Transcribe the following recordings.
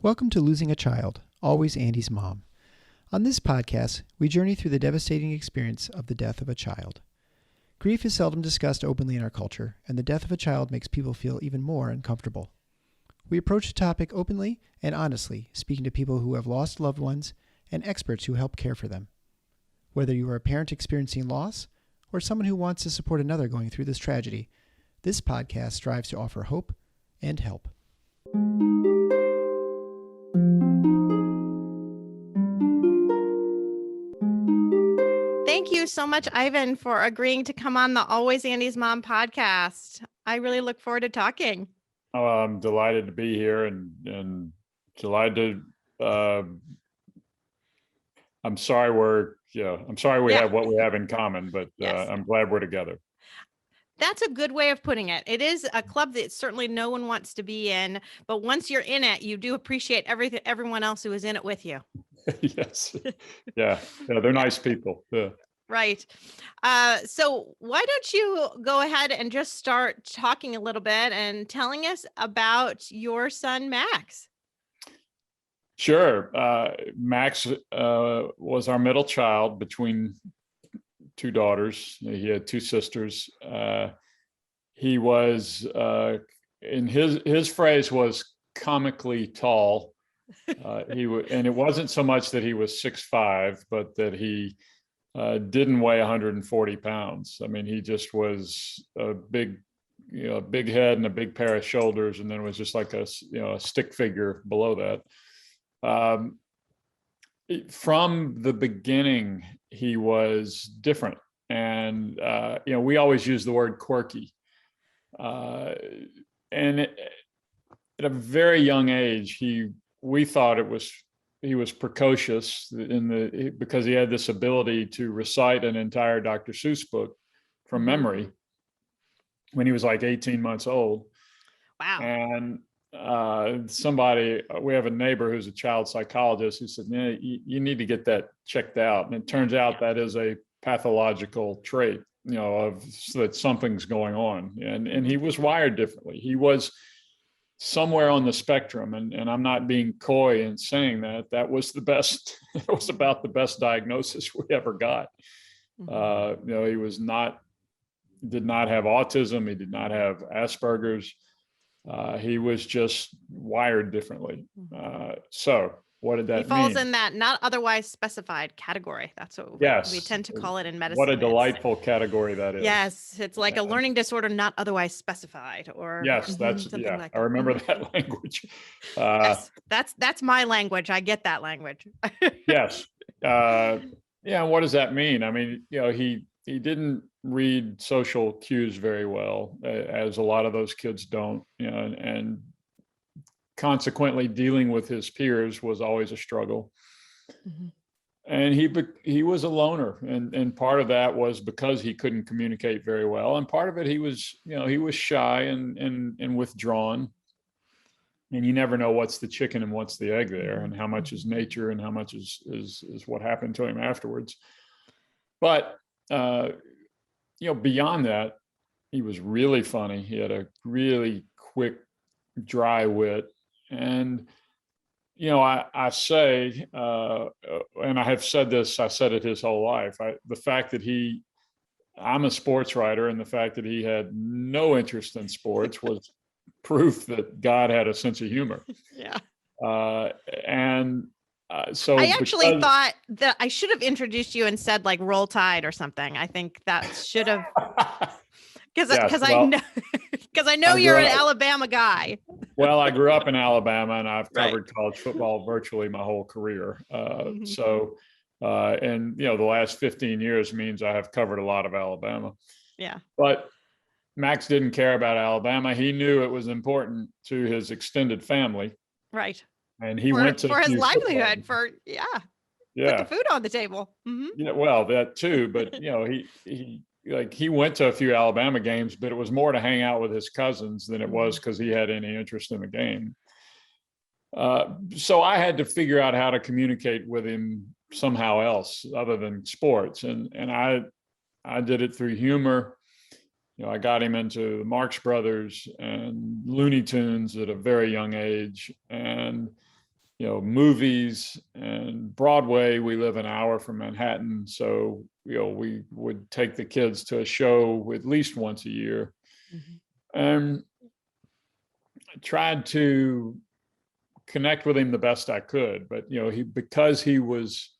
Welcome to Losing a Child, Always Andy's Mom. On this podcast, we journey through the devastating experience of the death of a child. Grief is seldom discussed openly in our culture, and the death of a child makes people feel even more uncomfortable. We approach the topic openly and honestly, speaking to people who have lost loved ones and experts who help care for them. Whether you are a parent experiencing loss or someone who wants to support another going through this tragedy, this podcast strives to offer hope and help. Thank you so much, Ivan, for agreeing to come on the Always Andy's Mom podcast. I really look forward to talking. Oh, I'm delighted to be here and delighted to, I'm sorry we have what we have in common, but Yes. I'm glad we're together. That's a good way of putting it. It is a club that certainly no one wants to be in, but once you're in it, you do appreciate everyone else who is in it with you. Yes. Yeah, they're nice people. Yeah. Right. So why don't you go ahead and just start talking a little bit and telling us about your son, Max? Sure. Max was our middle child between two daughters. He had two sisters. He was, in his phrase was comically tall. And it wasn't so much that he was 6'5", but that he didn't weigh 140 pounds. I mean, he just was a big head and a big pair of shoulders, and then it was just like a stick figure below that. From the beginning, he was different, and we always use the word quirky. And at a very young age, we thought he was precocious because he had this ability to recite an entire Dr. Seuss book from memory when he was like 18 months old. Wow. And we have a neighbor who's a child psychologist who said, you need to get that checked out. And it turns out that is a pathological trait, that something's going on. And he was wired differently. He was somewhere on the spectrum, and I'm not being coy in saying that was the best. It was about the best diagnosis we ever got. He did not have autism. He did not have Asperger's. He was just wired differently. So what did that mean? He falls in that not otherwise specified category. That's what we tend to call it in medicine. What a delightful category that is. Yes, it's like a learning disorder not otherwise specified, or yes, that's something like that. I remember that language. Yes, that's my language. I get that language. Yes. What does that mean? I mean, he didn't read social cues very well, as a lot of those kids don't, and consequently dealing with his peers was always a struggle. Mm-hmm. And he was a loner, and part of that was because he couldn't communicate very well, and part of it he was shy and withdrawn, and you never know what's the chicken and what's the egg there, and how much is nature and how much is what happened to him afterwards. But beyond that, he was really funny. He had a really quick, dry wit. And, I say, and I have said this, I said it his whole life, the fact that I'm a sports writer, and the fact that he had no interest in sports was proof that God had a sense of humor. Yeah. So I actually thought that I should have introduced you and said like Roll Tide or something. I think that should have, because I know you're an Alabama guy. Well, I grew up in Alabama, and I've covered college football virtually my whole career. So the last 15 years means I have covered a lot of Alabama. Yeah. But Max didn't care about Alabama. He knew it was important to his extended family. Right. And he went to his livelihood, put the food on the table. Mm-hmm. Yeah, well, that too. But he went to a few Alabama games, but it was more to hang out with his cousins than it was because he had any interest in the game. So I had to figure out how to communicate with him somehow else other than sports, and I did it through humor. I got him into the Marx Brothers and Looney Tunes at a very young age, and movies and Broadway. We live an hour from Manhattan. So, we would take the kids to a show at least once a year. And I tried to connect with him the best I could. But, because he was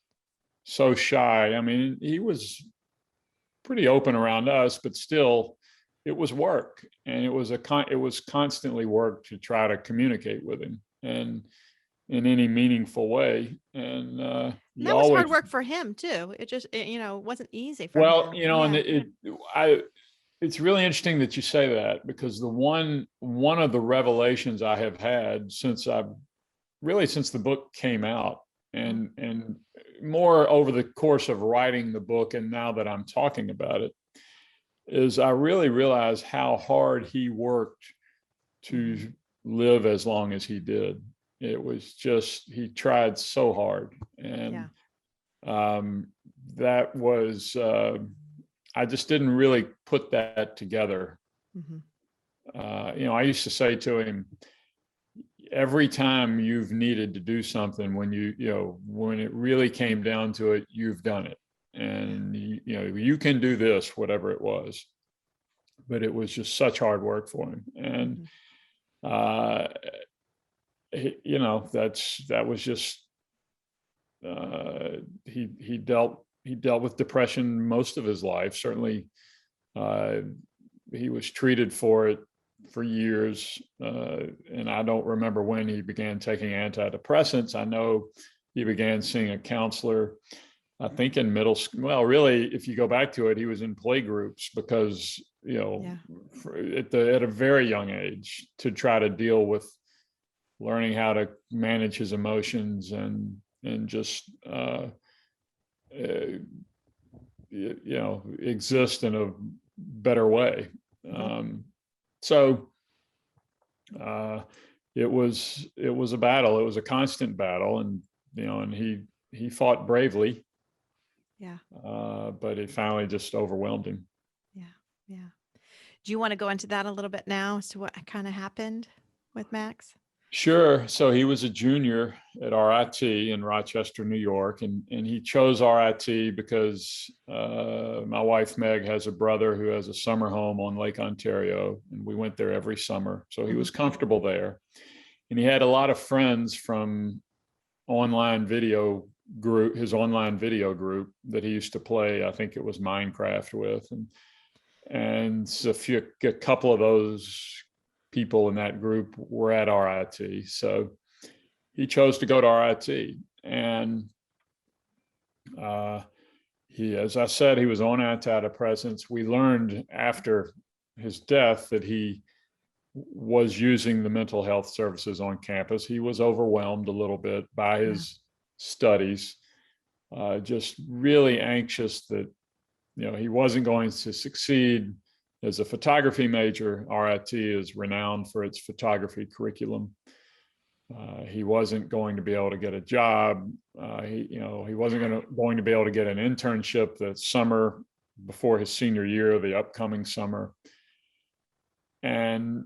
so shy, I mean, he was pretty open around us, but still it was work. And it was constantly work to try to communicate with him. And in any meaningful way. And that was hard work for him too. It just, wasn't easy for him. Well, and it's really interesting that you say that, because one of the revelations I have had since the book came out, and more over the course of writing the book, and now that I'm talking about it, is I really realized how hard he worked to live as long as he did. It was just, he tried so hard. And that was, I just didn't really put that together. I used to say to him, every time you've needed to do something, when when it really came down to it, you've done it. And, you can do this, whatever it was. But it was just such hard work for him. And, that was just, he dealt with depression most of his life. Certainly, he was treated for it for years. And I don't remember when he began taking antidepressants. I know he began seeing a counselor, I think in middle school. Well, really, if you go back to it, he was in play groups because, at a very young age, to try to deal with learning how to manage his emotions and just exist in a better way. So it was a battle. It was a constant battle, and and he fought bravely. But it finally just overwhelmed him. Yeah. Do you want to go into that a little bit now as to what kind of happened with Max? Sure. So he was a junior at RIT in Rochester, New York, and he chose RIT because my wife Meg has a brother who has a summer home on Lake Ontario, and we went there every summer. So he was comfortable there, and he had a lot of friends from his online video group that he used to play. I think it was Minecraft with, and so a couple of those people in that group were at RIT. So he chose to go to RIT, and as I said, he was on antidepressants. We learned after his death that he was using the mental health services on campus. He was overwhelmed a little bit by his studies, just really anxious that he wasn't going to succeed. As a photography major, RIT is renowned for its photography curriculum. He wasn't going to be able to get a job. He wasn't going to be able to get an internship the summer before his senior year, the upcoming summer. And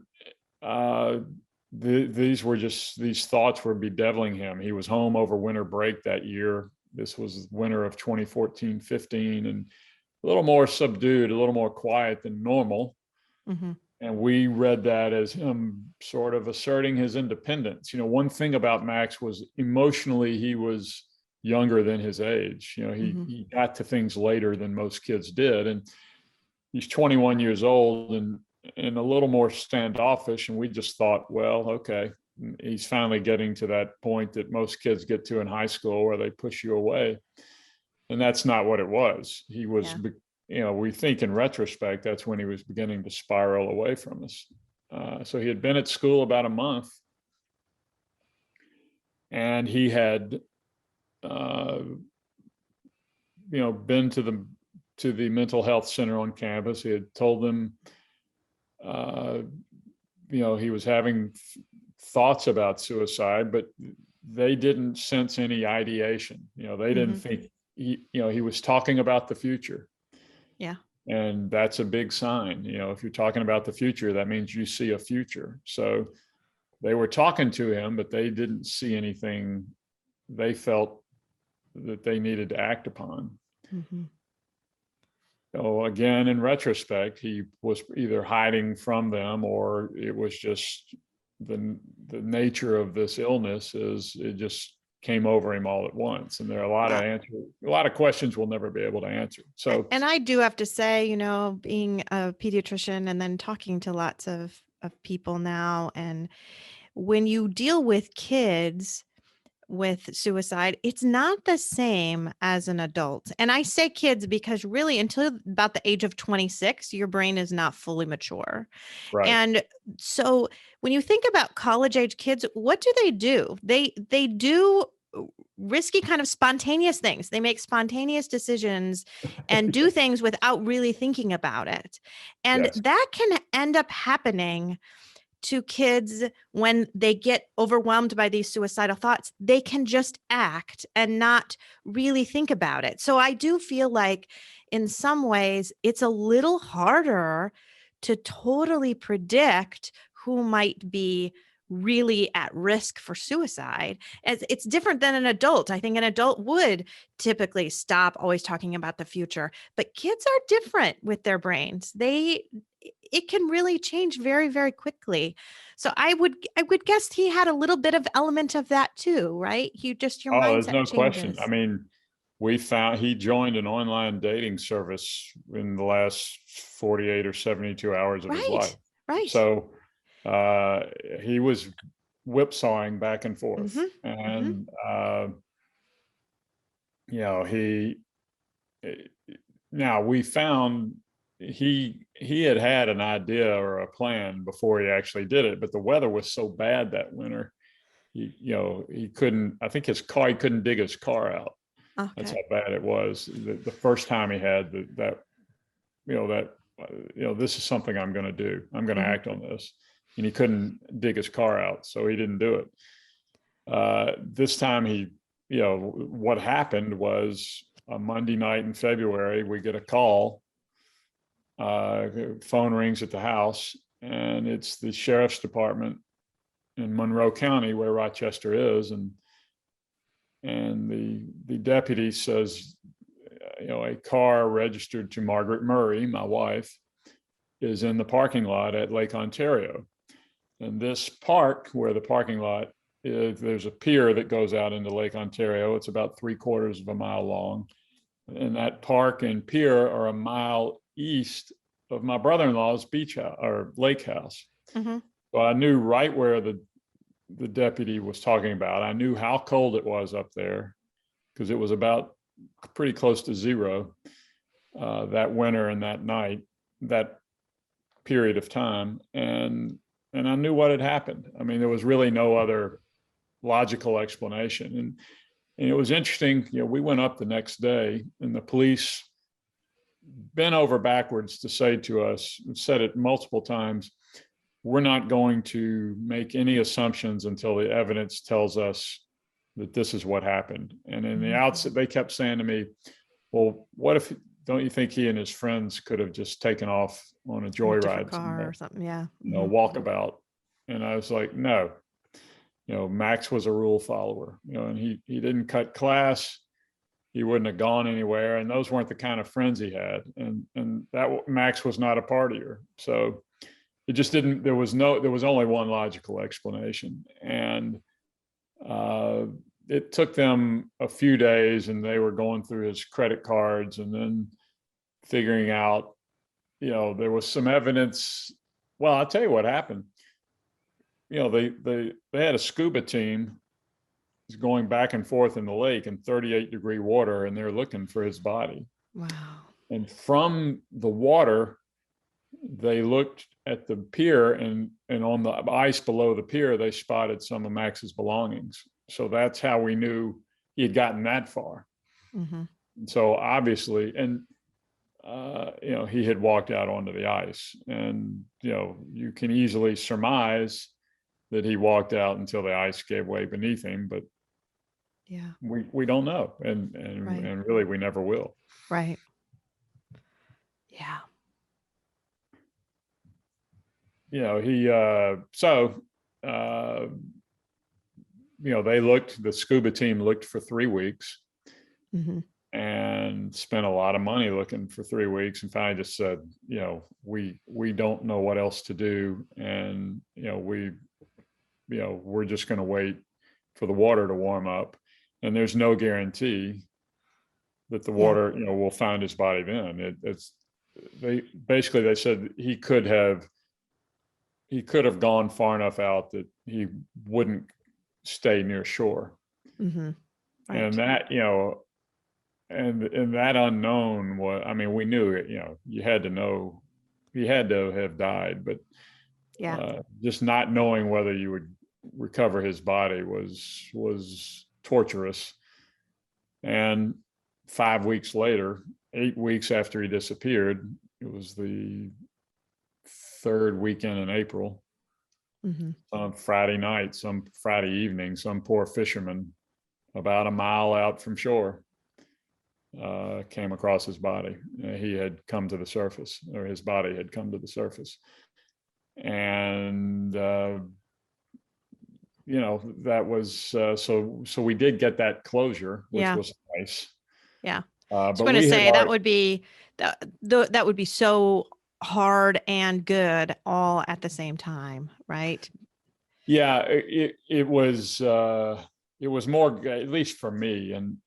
these thoughts were bedeviling him. He was home over winter break that year. This was winter of 2014-15, and a little more subdued, a little more quiet than normal. And we read that as him sort of asserting his independence. One thing about Max was emotionally, he was younger than his age. He got to things later than most kids did. And he's 21 years old and a little more standoffish. And we just thought, well, okay, he's finally getting to that point that most kids get to in high school where they push you away. And that's not what it was. He was, we think in retrospect, that's when he was beginning to spiral away from us. So he had been at school about a month, and he had, been to the mental health center on campus. He had told them, he was having thoughts about suicide, but they didn't sense any ideation. They didn't think. He was talking about the future. And that's a big sign. If you're talking about the future, that means you see a future. So they were talking to him, but they didn't see anything they felt that they needed to act upon. Mm-hmm. So again, in retrospect, he was either hiding from them, or it was just the nature of this illness is it just came over him all at once. And there are a lot of questions we'll never be able to answer. So, and I do have to say, being a pediatrician and then talking to lots of people now, and when you deal with kids with suicide, it's not the same as an adult. And I say kids because really until about the age of 26, your brain is not fully mature. right. And so when you think about college age kids, what do? They do risky kind of spontaneous things. They make spontaneous decisions and do things without really thinking about it. And Yes. that can end up happening to kids when they get overwhelmed by these suicidal thoughts. They can just act and not really think about it. So I do feel like in some ways it's a little harder to totally predict who might be really at risk for suicide. As it's different than an adult. I think an adult would typically stop always talking about the future, but kids are different with their brains. It can really change very, very quickly. So I would guess he had a little bit of element of that too, right? Your mindset There's no changes. question. I mean, we found he joined an online dating service in the last 48 or 72 hours of his life. Right. So he was whipsawing back and forth. Mm-hmm. And, now we found he had an idea or a plan before he actually did it, but the weather was so bad that winter, he couldn't, I think he couldn't dig his car out. Okay. That's how bad it was. The first time he had this is something I'm going to do. I'm going to act on this. And he couldn't dig his car out, so he didn't do it. This time what happened was a Monday night in February, we get a call. Phone rings at the house, and it's the sheriff's department in Monroe County, where Rochester is, and the deputy says, a car registered to Margaret Murray, my wife, is in the parking lot at Lake Ontario. And this park, where the parking lot is, there's a pier that goes out into Lake Ontario. It's about 3/4 of a mile long. And that park and pier are a mile east of my brother-in-law's beach house or lake house. Mm-hmm. So I knew right where the deputy was talking about. I knew how cold it was up there because it was about pretty close to zero that winter and that night, that period of time. And I knew what had happened. I mean, there was really no other logical explanation. And it was interesting, we went up the next day, and the police bent over backwards to say to us, said it multiple times, we're not going to make any assumptions until the evidence tells us that this is what happened. And in the outset, they kept saying to me, well, what if, don't you think he and his friends could have just taken off on a joyride car or something? Yeah. Walkabout. And I was like, no, Max was a rule follower, and he didn't cut class. He wouldn't have gone anywhere. And those weren't the kind of friends he had. And that Max was not a partier. So it just didn't, there was only one logical explanation. And it took them a few days, and they were going through his credit cards and then figuring out, there was some evidence. Well, I'll tell you what happened. They had a scuba team going back and forth in the lake in 38-degree water, and they're looking for his body. Wow. And from the water, they looked at the pier, and on the ice below the pier, they spotted some of Max's belongings. So that's how we knew he had gotten that far. Mm-hmm. So obviously, and he had walked out onto the ice, and you can easily surmise that he walked out until the ice gave way beneath him, but yeah, we don't know, and right. And really we never will. Right. Yeah. He so the scuba team looked for 3 weeks and spent a lot of money looking for 3 weeks, and finally just said, we don't know what else to do. And, we're just going to wait for the water to warm up. And there's no guarantee that the water, will find his body then. They said he could have gone far enough out that he wouldn't stay near shore. Right. And that, and that unknown was, we knew it, you had to know he had to have died, but just not knowing whether you would recover his body was torturous. And 5 weeks later, 8 weeks after he disappeared, it was the third weekend in April, on Friday night, some Friday evening, some poor fisherman about a mile out from shore came across his body. He had come to the surface, or his body had come to the surface. And, that was, so we did get that closure, which was nice. Yeah. I was going to say that would be so hard and good all at the same time, right? Yeah, it was more, at least for me. And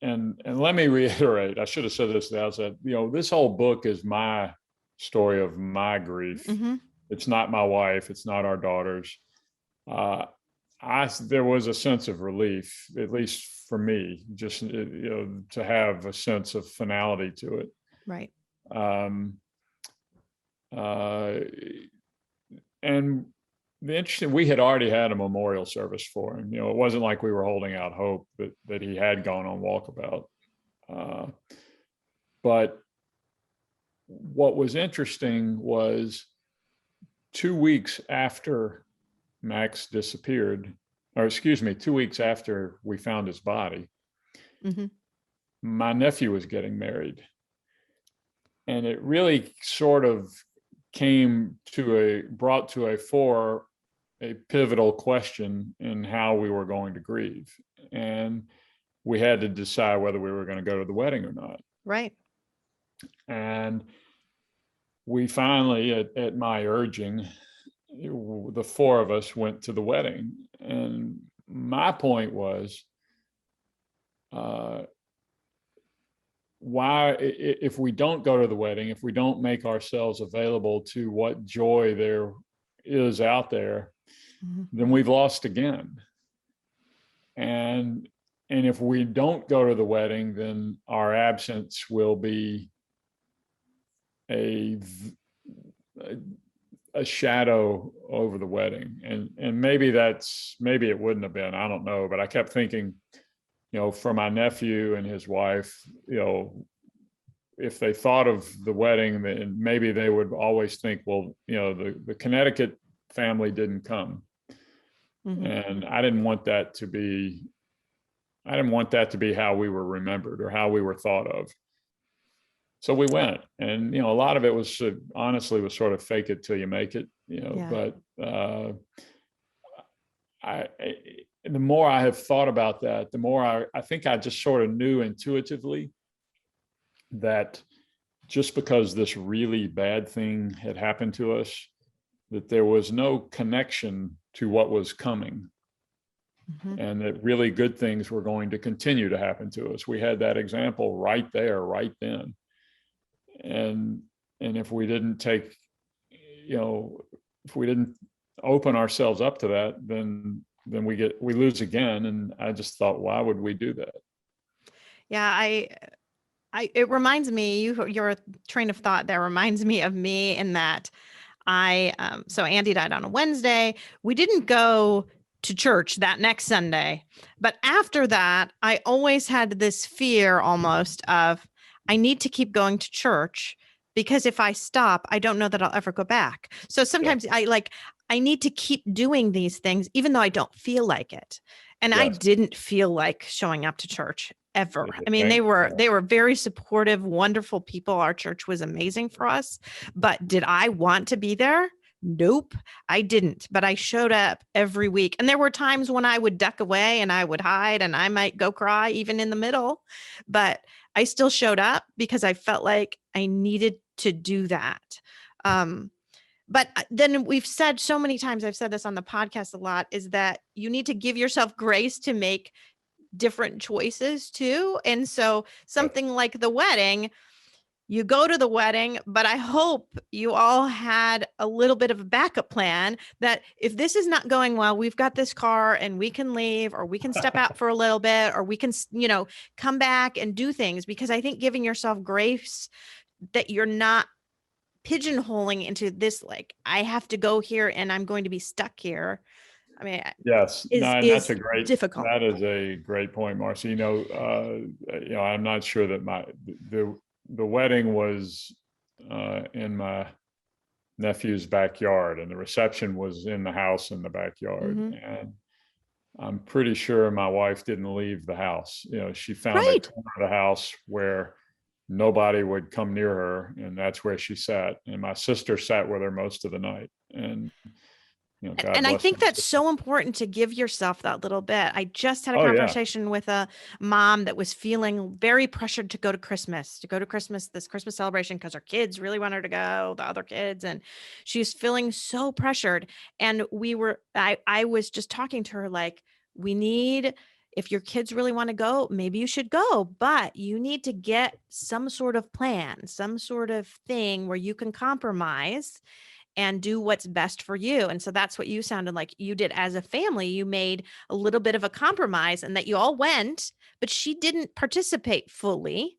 let me reiterate, I should have said this at the outset, this whole book is my story of my grief. It's not my wife. It's not our daughters. There was a sense of relief, at least for me, just, to have a sense of finality to it. Right. And the interesting, we had already had a memorial service for him. It wasn't like we were holding out hope that he had gone on walkabout. But what was interesting was 2 weeks after Max disappeared, 2 weeks after we found his body, my nephew was getting married. And it really sort of brought to a fore a pivotal question in how we were going to grieve. And we had to decide whether we were going to go to the wedding or not. Right. And we finally, at my urging, the four of us went to the wedding. And my point was, why, if we don't go to the wedding, if we don't make ourselves available to what joy there is out there, then we've lost again. And if we don't go to the wedding, then our absence will be a shadow over the wedding. And maybe it wouldn't have been, I don't know, but I kept thinking, for my nephew and his wife, if they thought of the wedding, then maybe they would always think, well, the Connecticut family didn't come. And I didn't want that to be how we were remembered or how we were thought of. So we went, and, a lot of it was honestly was sort of fake it till you make it, but the more I have thought about that, the more I think I just sort of knew intuitively that just because this really bad thing had happened to us, that there was no connection to what was coming, and that really good things were going to continue to happen to us. We had that example right there, right then. And if we didn't take, if we didn't open ourselves up to that, then we lose again. And I just thought, why would we do that? Yeah, it reminds me, your train of thought there reminds me of me in that so Andy died on a Wednesday. We didn't go to church that next Sunday, but after that, I always had this fear almost of, I need to keep going to church because if I stop, I don't know that I'll ever go back. So sometimes I need to keep doing these things, even though I don't feel like it. And I didn't feel like showing up to church ever. I mean, they were very supportive, wonderful people. Our church was amazing for us, but did I want to be there? Nope, I didn't, but I showed up every week. And there were times when I would duck away and I would hide and I might go cry even in the middle, but I still showed up because I felt like I needed to do that. But then we've said so many times, I've said this on the podcast a lot, is that you need to give yourself grace to make different choices too. And so something like the wedding, you go to the wedding, but I hope you all had a little bit of a backup plan that if this is not going well, we've got this car and we can leave, or we can step out for a little bit, or we can, come back and do things, because I think giving yourself grace that you're not pigeonholing into this, like, I have to go here and I'm going to be stuck here. I mean, Yes, no, and is difficult. that is a great point, Marcy. I'm not sure that the wedding was in my nephew's backyard, and the reception was in the house in the backyard. And I'm pretty sure my wife didn't leave the house. She found a corner of the house where nobody would come near her, and that's where she sat. And my sister sat with her most of the night. And and I think that's so important to give yourself that little bit. I just had a conversation with a mom that was feeling very pressured to go to this Christmas celebration, because her kids really want her to go, the other kids, and she's feeling so pressured. And I was just talking to her like, if your kids really want to go, maybe you should go, but you need to get some sort of plan, some sort of thing where you can compromise and do what's best for you. And so that's what you sounded like you did as a family. You made a little bit of a compromise, and that you all went, but she didn't participate fully.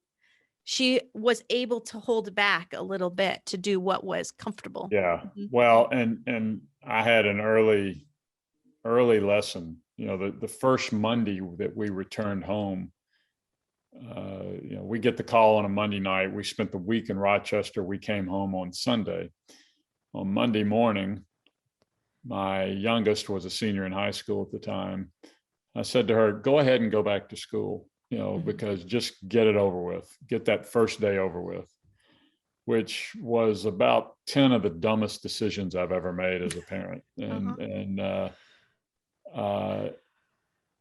She was able to hold back a little bit to do what was comfortable. Yeah. Well, and I had an early lesson. The first Monday that we returned home, we get the call on a Monday night. We spent the week in Rochester. We came home on Sunday. On Monday morning, my youngest was a senior in high school at the time. I said to her, go ahead and go back to school, because just get it over with, get that first day over with, which was about 10 of the dumbest decisions I've ever made as a parent.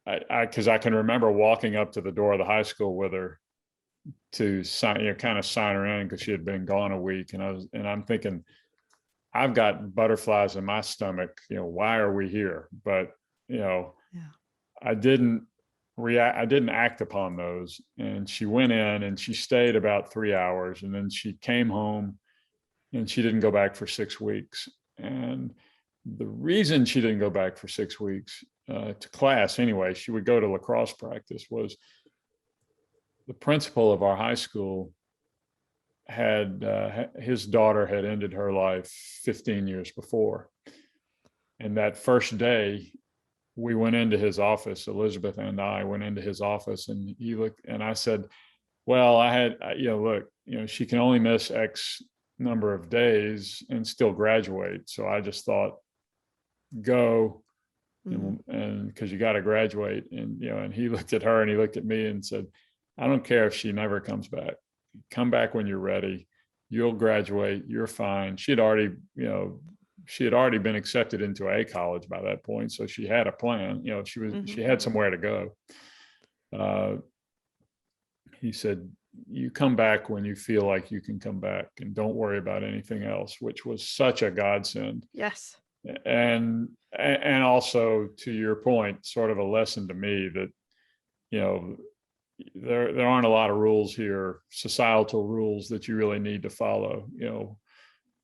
Because I can remember walking up to the door of the high school with her to sign, kind of sign her in, because she had been gone a week. And I'm thinking, I've got butterflies in my stomach. Why are we here? But I didn't react. I didn't act upon those. And she went in and she stayed about 3 hours, and then she came home, and she didn't go back for 6 weeks. And the reason she didn't go back for 6 weeks to class anyway, she would go to lacrosse practice, was the principal of our high school had his daughter had ended her life 15 years before. And that first day we went into his office, Elizabeth and I went into his office, and he looked, and I said, well, look, she can only miss X number of days and still graduate. So I just thought, go, and because you got to graduate. And he looked at her and he looked at me and said, I don't care if she never comes back. Come back when you're ready. You'll graduate. You're fine. She had already been accepted into a college by that point, so she had a plan. She had somewhere to go. He said, you come back when you feel like you can come back, and don't worry about anything else, which was such a godsend. Yes. And also, to your point, sort of a lesson to me that, there aren't a lot of rules here, societal rules, that you really need to follow.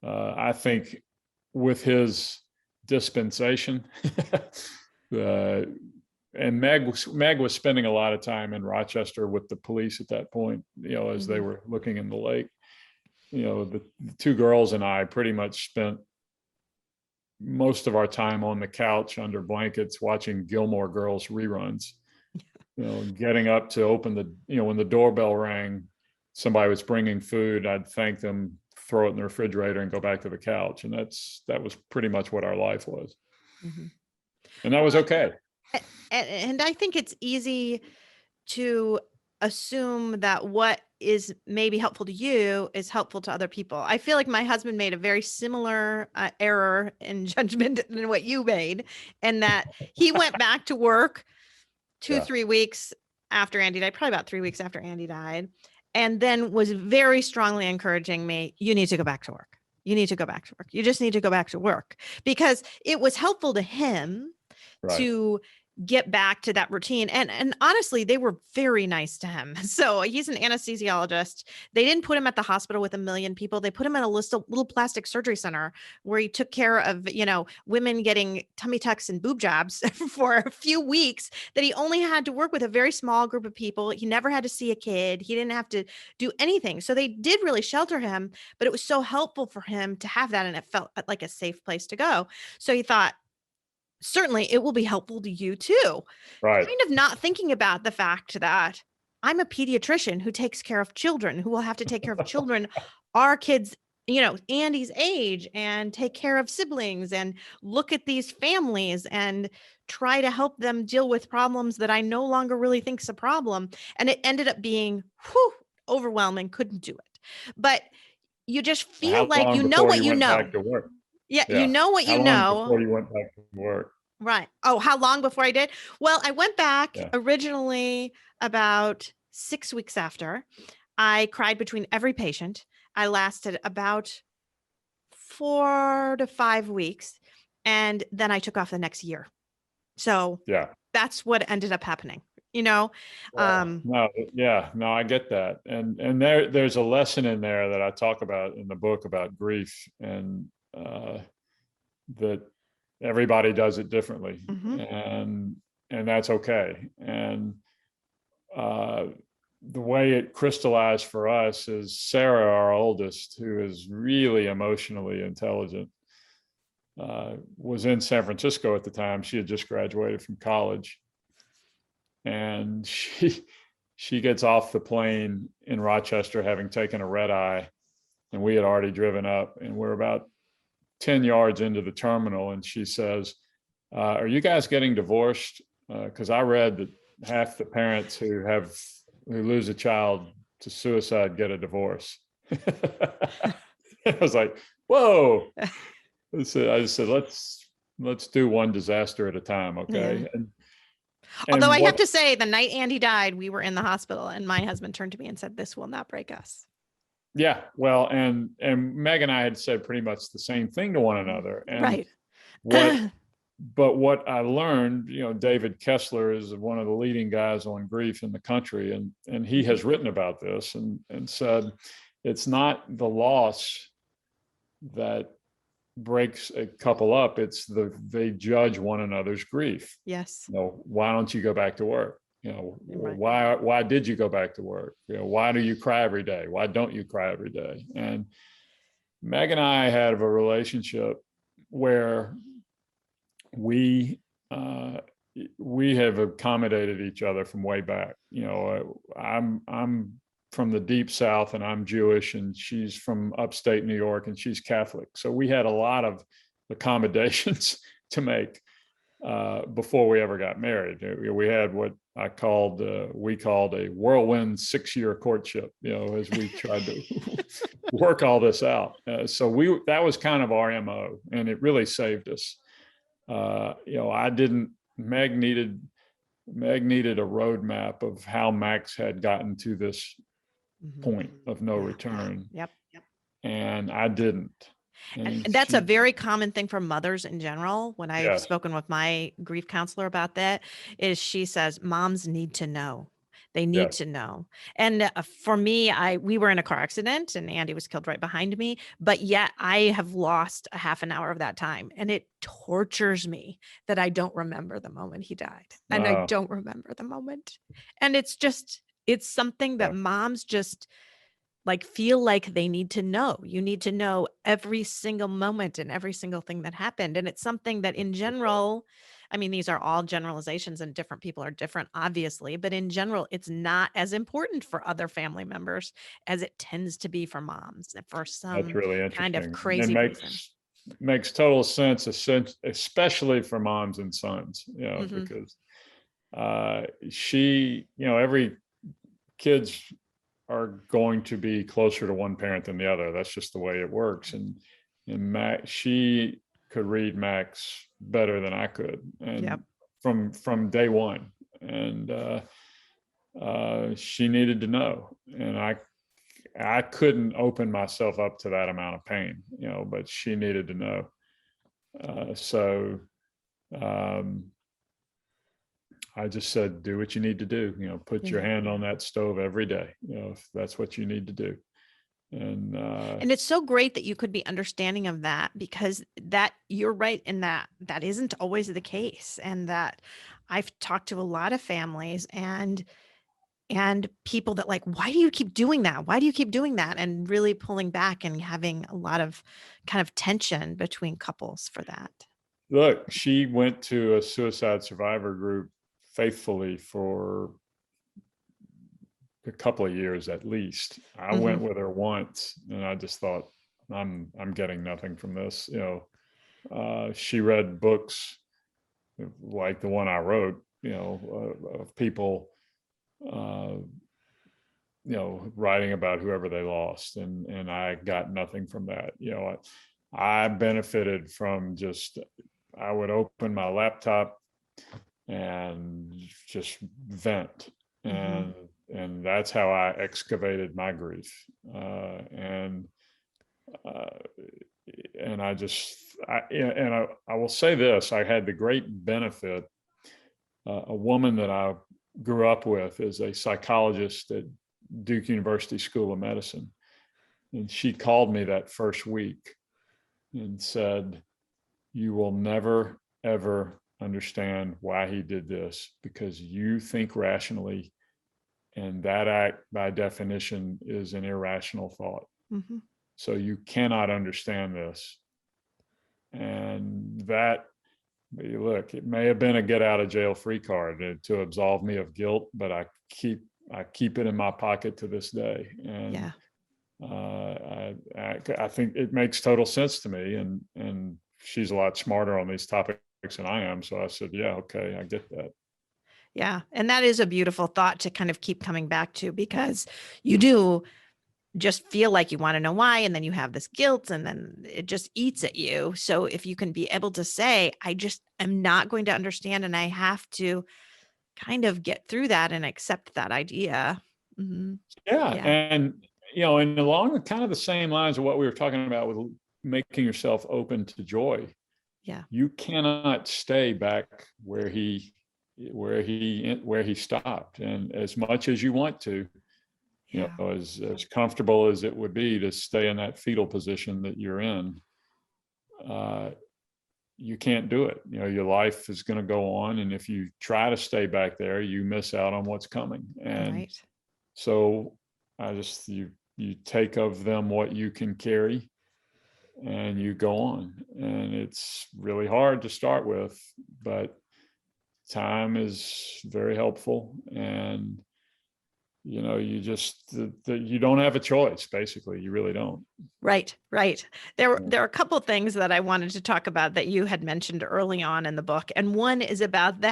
I think with his dispensation, and Meg was spending a lot of time in Rochester with the police at that point, as they were looking in the lake. The two girls and I pretty much spent most of our time on the couch under blankets watching Gilmore Girls reruns. Getting up to open when the doorbell rang, somebody was bringing food, I'd thank them, throw it in the refrigerator, and go back to the couch. And that was pretty much what our life was. And that was okay. And I think it's easy to assume that what is maybe helpful to you is helpful to other people. I feel like my husband made a very similar error in judgment than what you made, and that he went back to work 3 weeks after Andy died, probably about 3 weeks after Andy died, and then was very strongly encouraging me, you need to go back to work. You need to go back to work. You just need to go back to work, because it was helpful to him to get back to that routine. And honestly, they were very nice to him. So he's an anesthesiologist. They didn't put him at the hospital with a million people. They put him in a little plastic surgery center where he took care of, women getting tummy tucks and boob jobs for a few weeks, that he only had to work with a very small group of people. He never had to see a kid. He didn't have to do anything. So they did really shelter him, but it was so helpful for him to have that. And it felt like a safe place to go. So he thought, certainly it will be helpful to you too. Right. Kind of not thinking about the fact that I'm a pediatrician who takes care of children, who will have to take care of children, our kids, Andy's age, and take care of siblings and look at these families and try to help them deal with problems that I no longer really think's a problem. And it ended up being overwhelming, couldn't do it. But you just feel like what you know. Back to work? Yeah, you know what How long before you went back to work? Right. Oh, how long before I did? Well, I went back originally about 6 weeks after. I cried between every patient. I lasted about 4 to 5 weeks, and then I took off the next year. So that's what ended up happening. No, I get that. And there's a lesson in there that I talk about in the book about grief, and that everybody does it differently, and that's okay. And the way it crystallized for us is Sarah, our oldest, who is really emotionally intelligent, was in San Francisco at the time. She had just graduated from college, and she gets off the plane in Rochester, having taken a red eye, and we had already driven up, and we're about 10 yards into the terminal, and she says, are you guys getting divorced? Because I read that half the parents who lose a child to suicide get a divorce. I was like, whoa. I just said, let's do one disaster at a time, okay? Yeah. Although I have to say, the night Andy died, we were in the hospital, and my husband turned to me and said, this will not break us. Yeah, well, and Meg and I had said pretty much the same thing to one another. And what I learned, David Kessler is one of the leading guys on grief in the country, and he has written about this and said it's not the loss that breaks a couple up, it's they judge one another's grief. Yes. Why don't you go back to work? Why did you go back to work? Why do you cry every day? Why don't you cry every day? And Meg and I have a relationship where we have accommodated each other from way back. I'm from the deep South, and I'm Jewish, and she's from upstate New York, and she's Catholic. So we had a lot of accommodations to make before we ever got married. We had what we called a whirlwind 6-year courtship, as we tried to work all this out. So that was kind of our MO, and it really saved us. Meg needed a roadmap of how Max had gotten to this point of no return. Yep. And I didn't. And that's a very common thing for mothers in general. When I've spoken with my grief counselor about that, is she says moms need to know. They need to know. And for me, we were in a car accident, and Andy was killed right behind me. But yet I have lost a half an hour of that time, and it tortures me that I don't remember the moment he died, and I don't remember the moment. And it's something that moms just feel like they need to know. You need to know every single moment and every single thing that happened. And it's something that in general, I mean, these are all generalizations, and different people are different, obviously, but in general, it's not as important for other family members as it tends to be for moms, for some That's really kind of crazy reason. Makes total sense, especially for moms and sons, because every kids are going to be closer to one parent than the other. That's just the way it works. And Max, she could read Max better than I could, and Yep. from day one. And she needed to know, and I couldn't open myself up to that amount of pain, but she needed to know. So I just said, do what you need to do, put your hand on that stove every day, if that's what you need to do. And it's so great that you could be understanding of that, because that you're right in that isn't always the case. And that I've talked to a lot of families and people that like, why do you keep doing that? Why do you keep doing that? And really pulling back and having a lot of kind of tension between couples for that. Look, she went to a suicide survivor group faithfully for a couple of years at least. I went with her once, and I just thought, I'm getting nothing from this. She read books like the one I wrote, of people, writing about whoever they lost, and I got nothing from that. I benefited from I would open my laptop and just vent, and that's how I excavated my grief. And I will say this: I had the great benefit. A woman that I grew up with is a psychologist at Duke University School of Medicine, and she called me that first week and said, "You will never ever understand why he did this, because you think rationally, and that act by definition is an irrational thought. So you cannot understand this." And that, look, it may have been a get out of jail free card to absolve me of guilt, but I keep it in my pocket to this day. And I think it makes total sense to me, and she's a lot smarter on these topics than I am. So I said, yeah, okay, I get that. Yeah. And that is a beautiful thought to kind of keep coming back to, because you do just feel like you want to know why. And then you have this guilt, and then it just eats at you. So if you can be able to say, I just am not going to understand, and I have to kind of get through that and accept that idea. Yeah. And, and along kind of the same lines of what we were talking about with making yourself open to joy. Yeah. You cannot stay back where he stopped. And as much as you want to, as comfortable as it would be to stay in that fetal position that you're in, you can't do it. Your life is going to go on. And if you try to stay back there, you miss out on what's coming. And so you take of them what you can carry, and you go on. And it's really hard to start with, but time is very helpful. And you just you don't have a choice. Basically, you really don't. Right. There are a couple of things that I wanted to talk about that you had mentioned early on in the book, and one is about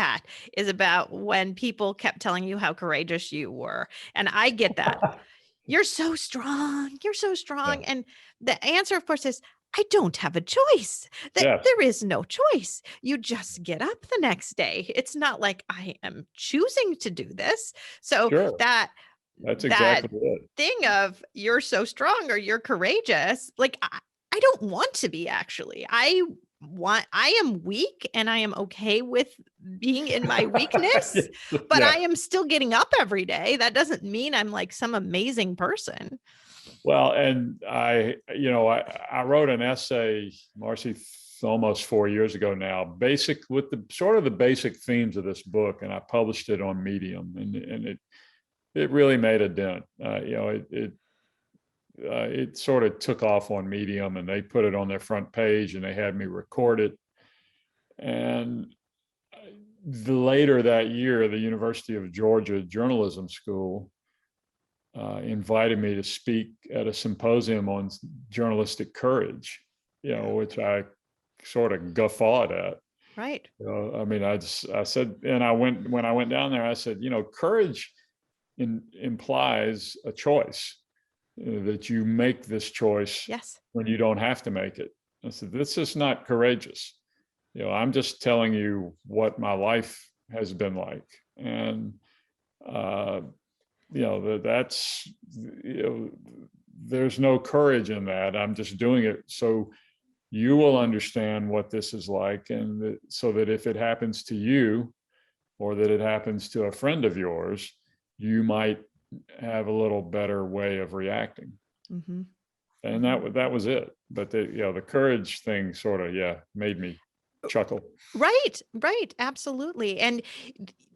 when people kept telling you how courageous you were, and I get that. You're so strong. Yeah. And the answer, of course, is, I don't have a choice. There is no choice. You just get up the next day. It's not like I am choosing to do this. So that's exactly it. Thing of you're so strong or you're courageous, like I don't want to be, actually. I am weak, and I am okay with being in my weakness, but I am still getting up every day. That doesn't mean I'm like some amazing person. Well, and I wrote an essay, Marcy, almost 4 years ago now, with the basic themes of this book, and I published it on Medium, and it really made a dent. It sort of took off on Medium, and they put it on their front page, and they had me record it. And later that year, the University of Georgia Journalism School invited me to speak at a symposium on journalistic courage, which I sort of guffawed at. Right. I said, and when I went down there, I said, courage implies a choice, that you make this choice Yes. when you don't have to make it. I said, this is not courageous. I'm just telling you what my life has been like. And, that's, there's no courage in that. I'm just doing it so you will understand what this is like. And so that if it happens to you, or that it happens to a friend of yours, you might have a little better way of reacting. Mm-hmm. And that was it. But the courage thing sort of, made me chuckle. Right, absolutely. And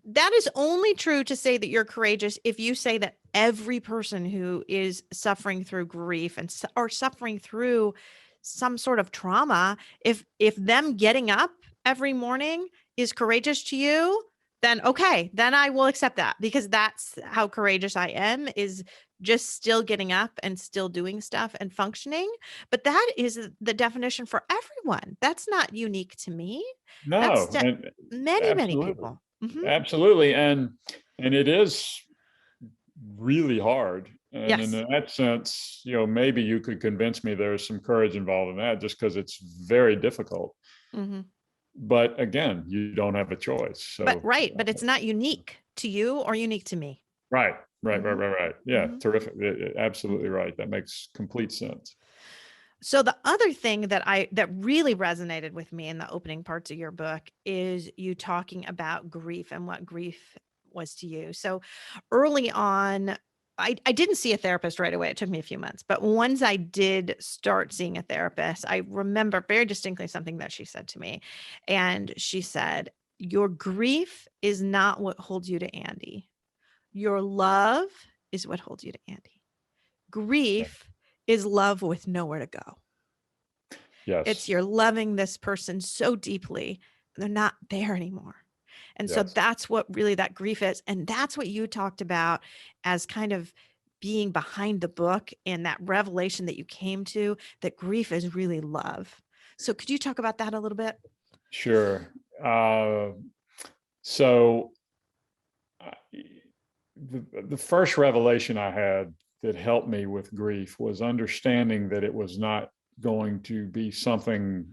that is only true to say that you're courageous if you say that every person who is suffering through grief or suffering through some sort of trauma, if them getting up every morning is courageous to you, then okay, then I will accept that, because that's how courageous I am, is just still getting up and still doing stuff and functioning. But that is the definition for everyone. That's not unique to me. No, That's many absolutely. people. Mm-hmm. Absolutely. And it is really hard. And Yes. in that sense, maybe you could convince me there's some courage involved in that, just because it's very difficult. Mm-hmm. But again, you don't have a choice. So, but it's not unique to you or unique to me. Right. Yeah, Mm-hmm. terrific. Absolutely right. That makes complete sense. So the other thing that really resonated with me in the opening parts of your book is you talking about grief and what grief was to you. So early on, I didn't see a therapist right away. It took me a few months. But once I did start seeing a therapist, I remember very distinctly something that she said to me. And she said, your grief is not what holds you to Andy. Your love is what holds you to Andy. Grief is love with nowhere to go. Yes. It's you're loving this person so deeply, and they're not there anymore. And so that's what really that grief is. And that's what you talked about as kind of being behind the book, and that revelation that you came to, that grief is really love. So could you talk about that a little bit? Sure. So the first revelation I had that helped me with grief was understanding that it was not going to be something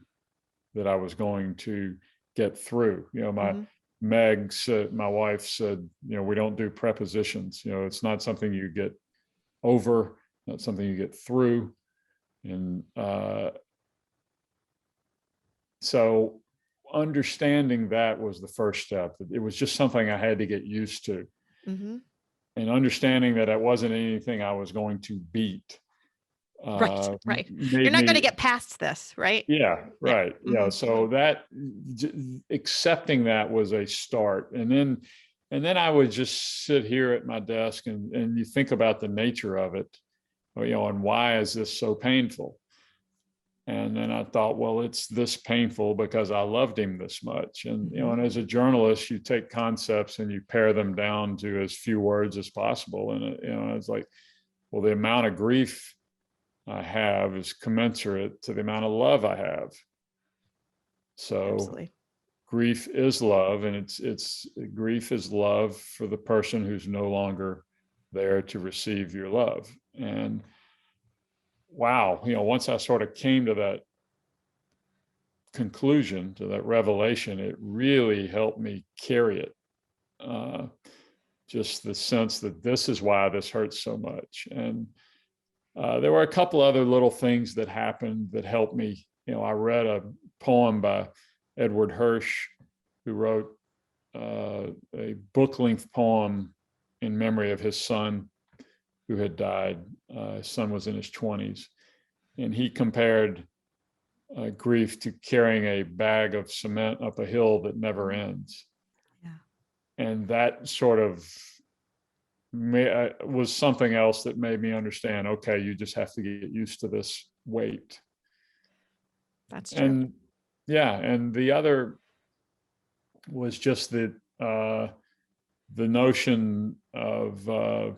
that I was going to get through. Meg said, my wife said, we don't do prepositions. It's not something you get over, not something you get through. And so understanding that was the first step. It was just something I had to get used to. Mm-hmm. And understanding that it wasn't anything I was going to beat. Right. You're not going to get past this, right? Yeah, right. Yeah. Mm-hmm. So that accepting that was a start. And then I would just sit here at my desk and you think about the nature of it, and why is this so painful? And then I thought, well, it's this painful because I loved him this much. And, and as a journalist, you take concepts and you pare them down to as few words as possible. And, it's like, well, the amount of grief I have is commensurate to the amount of love I have. So absolutely. Grief is love, and it's grief is love for the person who's no longer there to receive your love. And wow, once I sort of came to that conclusion, to that revelation, it really helped me carry it. Just the sense that this is why this hurts so much. And there were a couple other little things that happened that helped me. I read a poem by Edward Hirsch, who wrote a book-length poem in memory of his son who had died. His son was in his 20s. And he compared grief to carrying a bag of cement up a hill that never ends. Yeah. And that sort of was something else that made me understand, okay, you just have to get used to this weight. That's true. And the other was just the notion of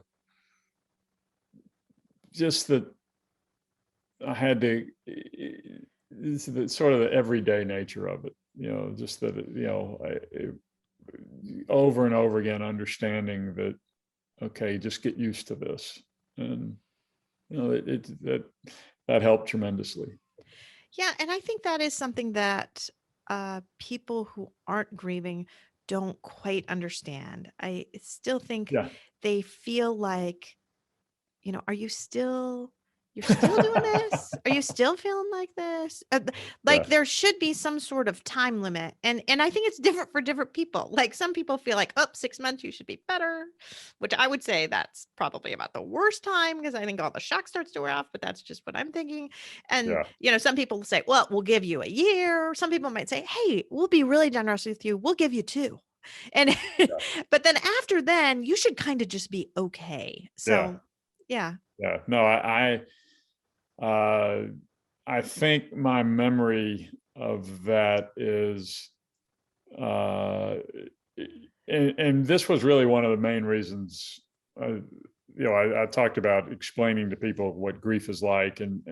just that I had to, the sort of the everyday nature of it, just that, over and over again, understanding that okay, just get used to this. And, that helped tremendously. Yeah, and I think that is something that people who aren't grieving don't quite understand. I still think Yeah. they feel like, you're still doing this? Are you still feeling like this? Like Yeah. there should be some sort of time limit. And I think it's different for different people. Like some people feel like, oh, 6 months, you should be better, which I would say that's probably about the worst time because I think all the shock starts to wear off, but that's just what I'm thinking. And, Yeah. some people say, well, we'll give you a year. Some people might say, hey, we'll be really generous with you. We'll give you 2. And, but then after then, you should kind of just be okay. So, yeah. Yeah. No, I think my memory of that is, and this was really one of the main reasons, I talked about explaining to people what grief is like and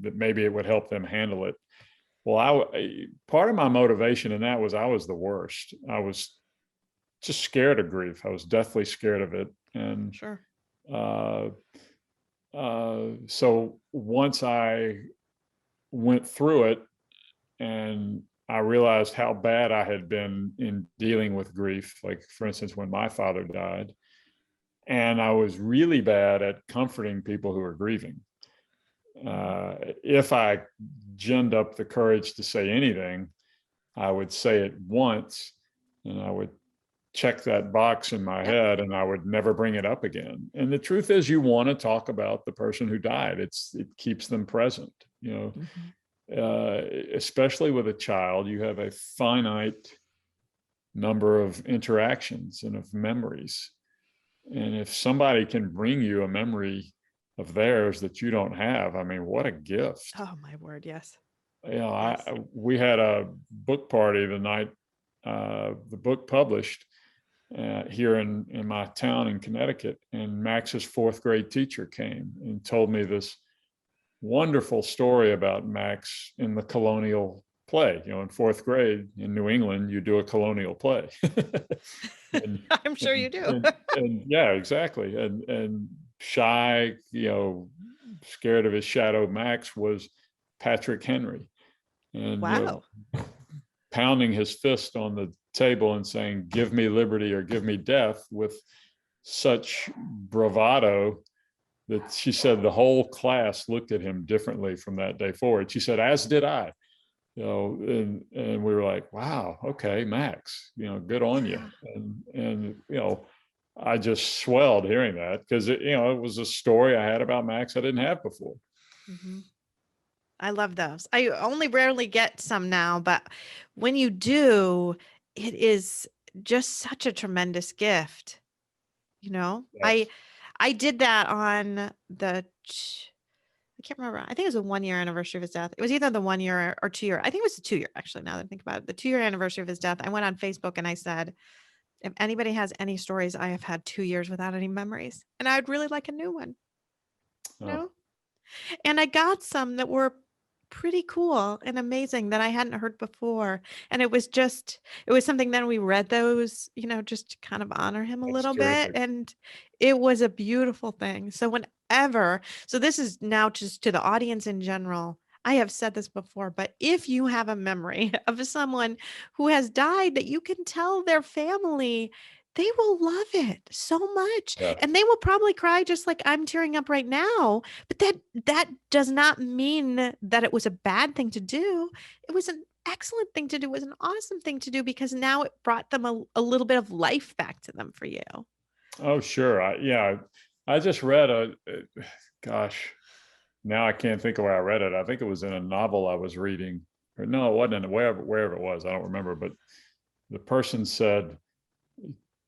that maybe it would help them handle it. Well, part of my motivation in that was I was the worst. I was just scared of grief. I was deathly scared of it. And Sure. So once I went through it and I realized how bad I had been in dealing with grief, like for instance, when my father died, and I was really bad at comforting people who are grieving. If I ginned up the courage to say anything, I would say it once and I would check that box in my head and I would never bring it up again. And the truth is you want to talk about the person who died. It keeps them present, especially with a child. You have a finite number of interactions and of memories. And if somebody can bring you a memory of theirs that you don't have, I mean, what a gift. Oh my word. Yes. Yes. We had a book party the night the book published here in my town in Connecticut, and Max's 4th grade teacher came and told me this wonderful story about Max in the colonial play. In 4th grade in New England, you do a colonial play. I'm sure you do. and yeah, exactly. And shy, scared of his shadow, Max was Patrick Henry. And wow. Pounding his fist on the table and saying, give me liberty or give me death, with such bravado that she said the whole class looked at him differently from that day forward. She said, as did I. And we were like, wow, okay, Max, good on you. And I just swelled hearing that because it was a story I had about Max I didn't have before. Mm-hmm. I love those. I only rarely get some now, but when you do, it is just such a tremendous gift. Yes. I did that on I can't remember. I think it was a 1-year anniversary of his death. It was either the 1 year or 2 year. I think it was the 2 year, actually, now that I think about it. The 2-year anniversary of his death. I went on Facebook and I said, if anybody has any stories, I have had 2 years without any memories. And I'd really like a new one. And I got some that were pretty cool and amazing that I hadn't heard before. And it was something then we read those, just to kind of honor him a That's little terrific. bit. And it was a beautiful thing. So this is now just to the audience in general. I have said this before, but if you have a memory of someone who has died that you can tell their family, they will love it so much. Yeah. And they will probably cry just like I'm tearing up right now. But that does not mean that it was a bad thing to do. It was an excellent thing to do. It was an awesome thing to do because now it brought them a little bit of life back to them for you. Oh, sure. I just read gosh, now I can't think of where I read it. I think it was in a novel I was reading. Or no, it wasn't, wherever it was. I don't remember. But the person said,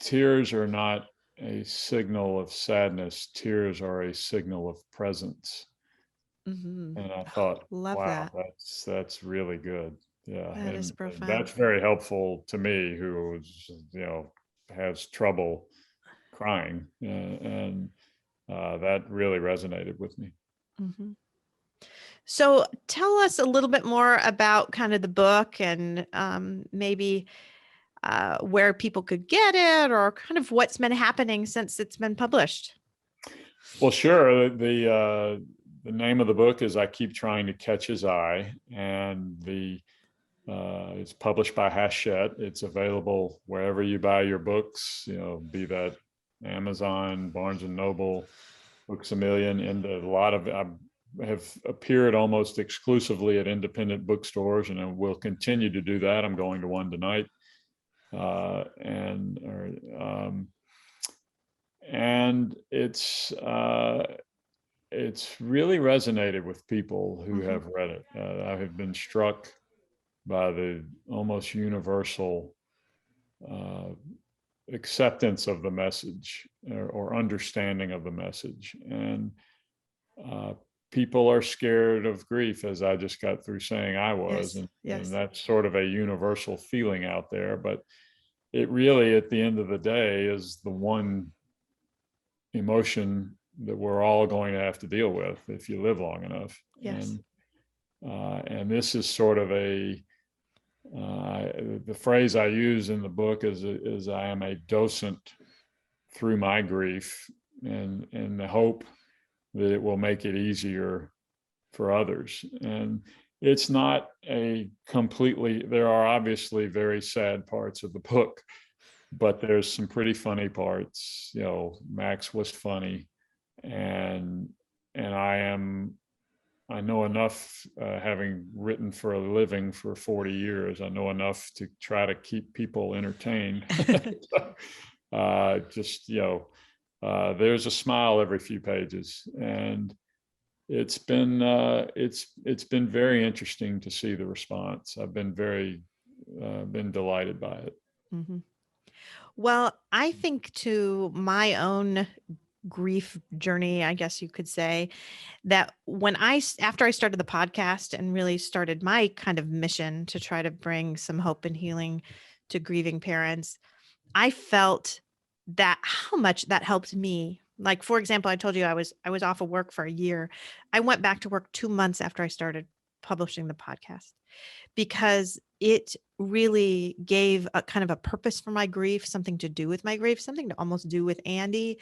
tears are not a signal of sadness. Tears are a signal of presence. Mm-hmm. And I thought, Love wow, that. that's really good. Yeah. That is And profound. that's very helpful to me, who has trouble crying. And that really resonated with me. Mm-hmm. So tell us a little bit more about kind of the book and maybe where people could get it, or kind of what's been happening since it's been published? Well, sure. The name of the book is I Keep Trying to Catch His Eye, and it's published by Hachette. It's available wherever you buy your books, be that Amazon, Barnes and Noble, Books A Million, and I have appeared almost exclusively at independent bookstores, and I will continue to do that. I'm going to one tonight. And it's really resonated with people who have read it. I have been struck by the almost universal acceptance of the message, or understanding of the message. And people are scared of grief, as I just got through saying I was. Yes. And that's sort of a universal feeling out there. But it really, at the end of the day, is the one emotion that we're all going to have to deal with if you live long enough. Yes. And this is sort of the phrase I use in the book is I am a docent through my grief, and the hope that it will make it easier for others. And it's not there are obviously very sad parts of the book, but there's some pretty funny parts. Max was funny, and I know enough, having written for a living for 40 years, I know enough to try to keep people entertained. There's a smile every few pages, and it's been very interesting to see the response. I've been been delighted by it. Mm-hmm. Well, I think to my own grief journey, I guess you could say, that after I started the podcast and really started my kind of mission to try to bring some hope and healing to grieving parents, I felt that how much that helped me. Like, for example, I told you I was off of work for a year. I went back to work 2 months after I started publishing the podcast, because it really gave a kind of a purpose for my grief, something to do with my grief, something to almost do with Andy.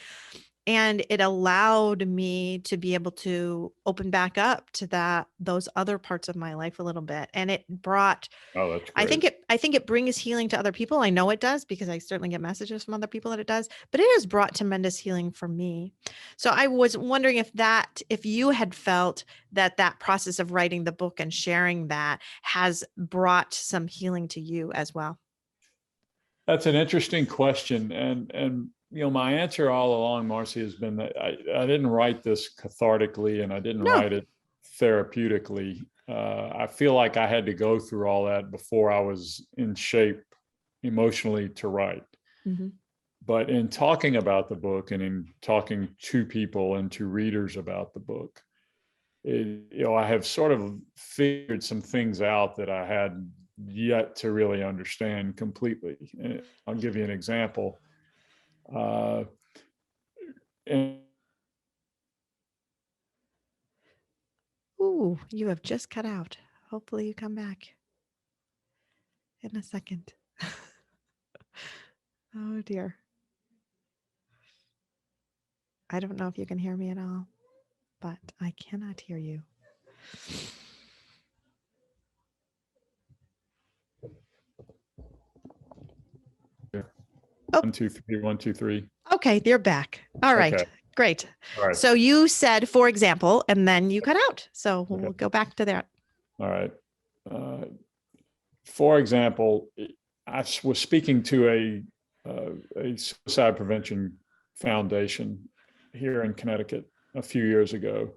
And it allowed me to be able to open back up to those other parts of my life a little bit. And it brought, Oh, that's great. I think it brings healing to other people. I know it does, because I certainly get messages from other people that it does, but it has brought tremendous healing for me. So I was wondering if you had felt that process of writing the book and sharing that has brought some healing to you as well. That's an interesting question. And my answer all along, Marcy, has been that I didn't write this cathartically, and I didn't write it therapeutically. I feel like I had to go through all that before I was in shape emotionally to write. Mm-hmm. But in talking about the book, and in talking to people and to readers about the book, I have sort of figured some things out that I had yet to really understand completely. And I'll give you an example. Ooh, you have just cut out. Hopefully you come back in a second. Oh dear. I don't know if you can hear me at all, but I cannot hear you. Oh. 1, 2, 3, 1, 2, 3. Okay, you're back. All right, okay. Great. All right. So you said, for example, and then you cut out. So we'll go back to that. All right. For example, I was speaking to a suicide prevention foundation here in Connecticut a few years ago.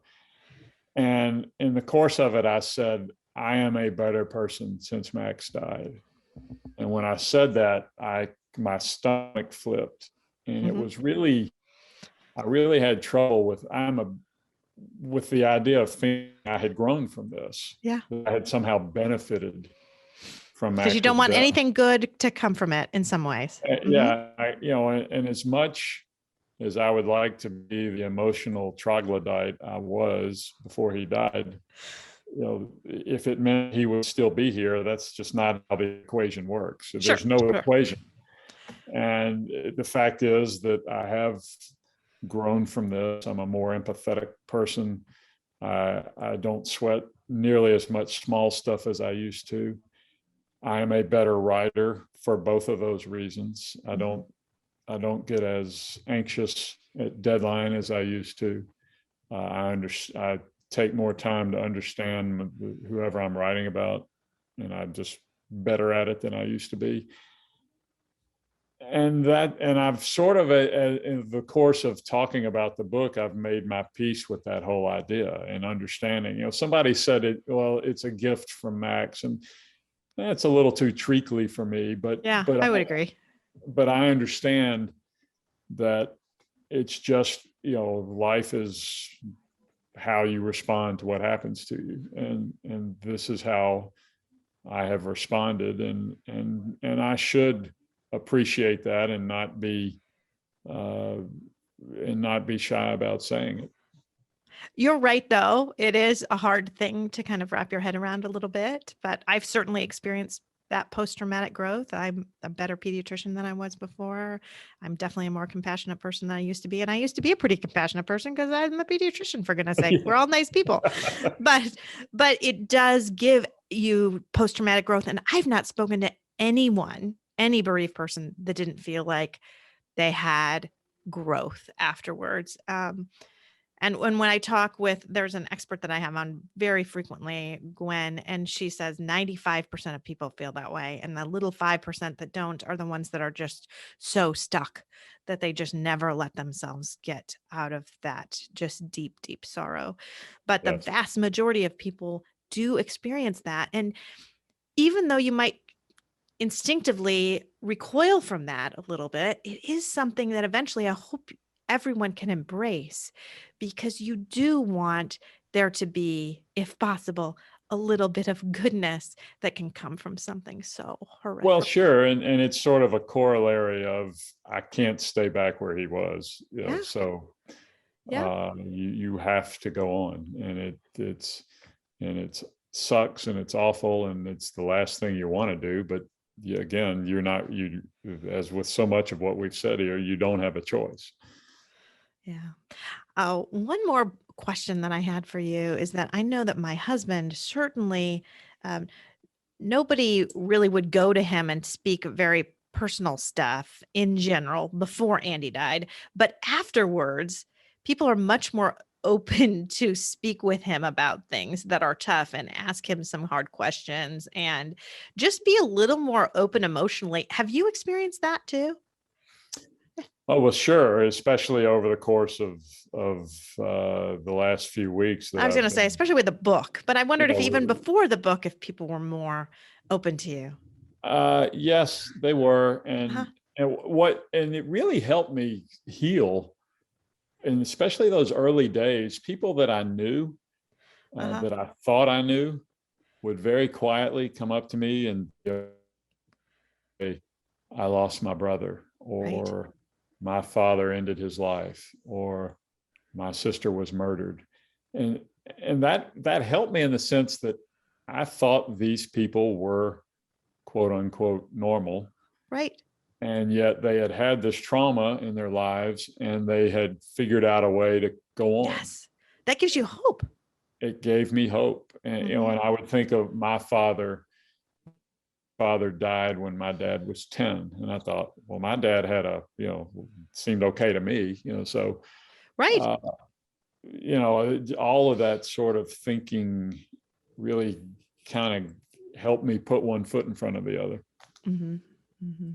And in the course of it, I said, I am a better person since Max died. And when I said that, my stomach flipped, and it was really, I really had trouble with the idea of thinking I had grown from this. Yeah. I had somehow benefited from Max. Because you don't want anything good to come from it in some ways. Yeah. And as much as I would like to be the emotional troglodyte I was before he died, if it meant he would still be here, that's just not how the equation works. So Sure, there's no sure. equation. And the fact is that I have grown from this. I'm a more empathetic person. I don't sweat nearly as much small stuff as I used to. I am a better writer for both of those reasons. I don't get as anxious at deadline as I used to. I take more time to understand whoever I'm writing about, and I'm just better at it than I used to be. And I've sort of, in the course of talking about the book, I've made my peace with that whole idea and understanding. Somebody said it's a gift from Max, and that's a little too treacly for me. But I would agree. But I understand that it's just, life is how you respond to what happens to you, and this is how I have responded, and I should appreciate that and not be shy about saying it. You're right, though. It is a hard thing to kind of wrap your head around a little bit, but I've certainly experienced that post-traumatic growth. I'm a better pediatrician than I was before. I'm definitely a more compassionate person than I used to be. And I used to be a pretty compassionate person because I'm a pediatrician, for goodness sake. We're all nice people. But it does give you post-traumatic growth. And I've not spoken to anyone, any bereaved person, that didn't feel like they had growth afterwards. And when I talk with, there's an expert that I have on very frequently, Gwen, and she says 95% of people feel that way. And the little 5% that don't are the ones that are just so stuck that they just never let themselves get out of that just deep, deep sorrow. But the vast majority of people do experience that. And even though you might instinctively recoil from that a little bit, it is something that eventually I hope everyone can embrace, because you do want there to be, if possible, a little bit of goodness that can come from something so horrific. Well, sure. And it's sort of a corollary of, I can't stay back where he was. So you have to go on, and it sucks, and it's awful, and it's the last thing you want to do. But again, as with so much of what we've said here, you don't have a choice. Yeah. One more question that I had for you is that I know that my husband certainly, nobody really would go to him and speak very personal stuff in general before Andy died, but afterwards, people are much more open to speak with him about things that are tough and ask him some hard questions and just be a little more open emotionally. Have you experienced that too? Oh, well, sure, especially over the course of the last few weeks. I was going to say, especially with the book, but I wondered if even before the book, if people were more open to you. Yes, they were. And it really helped me heal. And especially those early days, people that I knew, that I thought I knew, would very quietly come up to me and say, I lost my brother, or my father ended his life, or my sister was murdered. And that helped me in the sense that I thought these people were quote unquote normal. Right. And yet they had this trauma in their lives, and they had figured out a way to go on. Yes. That gives you hope. It gave me hope. And, and I would think of my father died when my dad was 10. And I thought, well, my dad had seemed okay to me, so. Right. All of that sort of thinking really kind of helped me put one foot in front of the other. Mm-hmm. Mm-hmm.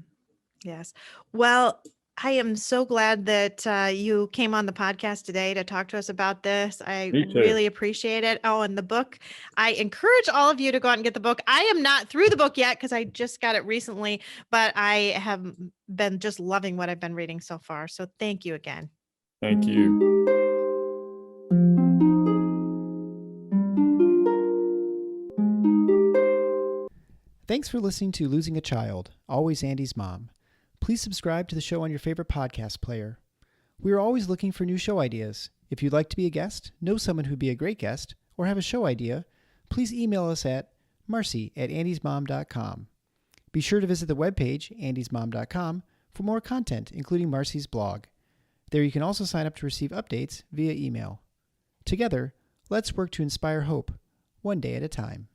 Yes. Well, I am so glad that you came on the podcast today to talk to us about this. I really appreciate it. Oh, and the book, I encourage all of you to go out and get the book. I am not through the book yet because I just got it recently, but I have been just loving what I've been reading so far. So thank you again. Thank you. Thanks for listening to Losing a Child, Always Andy's Mom. Please subscribe to the show on your favorite podcast player. We are always looking for new show ideas. If you'd like to be a guest, know someone who'd be a great guest, or have a show idea, please email us at marcy@andysmom.com. Be sure to visit the webpage, andysmom.com, for more content, including Marcy's blog. There you can also sign up to receive updates via email. Together, let's work to inspire hope, one day at a time.